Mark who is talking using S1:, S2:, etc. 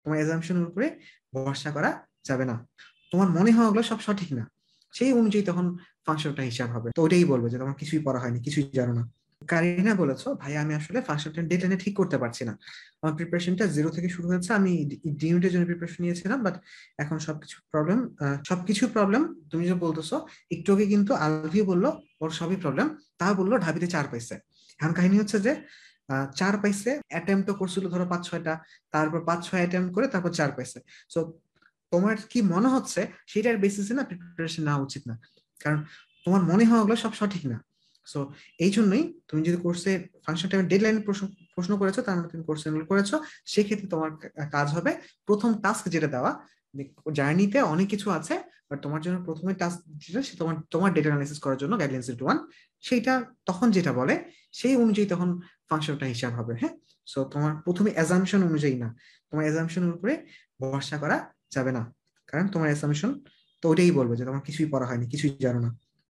S1: তোমার অ্যাজাম্পশনের উপরে ভরসা করা যাবে না। তোমার মনে হয় ওগুলো সব সঠিক না, সেই অনুযায়ী তখন ফাংশনটা হিসাব হবে। তো ওটাই বলবে যে তোমার কিছুই পড়া হয়নি, কিছুই জানো না। কারিনা বলেছো, ভাই আমি আসলে ফাংশনটা ডেডলাইনে ঠিক করতে পারছি না, আমার প্রিপারেশনটা জিরো থেকে শুরু হয়েছে, আমি ডিউনিটের জন্য প্রিপারেশন নিয়েছিলাম, বাট এখন সবকিছু প্রবলেম। তুমি যে বলতেছো, একটু আগে কিন্তু আলভি বললো ওর সবই প্রবলেম, তা বললো ঢাবিতে 4 পাইছে। এখন কাহিনী হচ্ছে যে 4 পাইছে, অ্যাটেম্প তো করছিল ধরো 5-6টা, তারপর 5-6 অ্যাটেম্প করে তারপর 4 পাইছে। সো তোমার কি মনে হচ্ছে সেটার বেসিসে না প্রিপারেশন নেওয়া উচিত না, কারণ তোমার মনে হয় ওগুলো সব সঠিক না। সো এই জন্যই তুমি যদি কোর্সে ফাংশন টাইমের ডেডলাইন প্রশ্ন প্রশ্ন করেছো, তার মানে তুমি কোর্স এনরোল করেছো, সেক্ষেত্রে তোমার কাজ হবে প্রথম টাস্ক যেটা দেওয়া। জার্নিতে অনেক কিছু আছে, বাট তোমার জন্য প্রথমে টাস্ক যেটা সে তোমার তোমার ডেটা অ্যানালাইসিস করার জন্য গাইডলাইন্স 1, সেইটা তখন যেটা বলে সেই অনুযায়ী তখন ফাংশনটা হিসাব হবে। হ্যাঁ, সো তোমার প্রথমে অ্যাজাম্পশন অনুযায়ী না, তোমার অ্যাজাম্পশনের উপরে ভরসা করা যাবে না, কারণ তোমার অ্যাসাম্পশন তো ওটাই বলবে যে তোমার কিছুই পড়া হয়নি, কিছুই জানো না।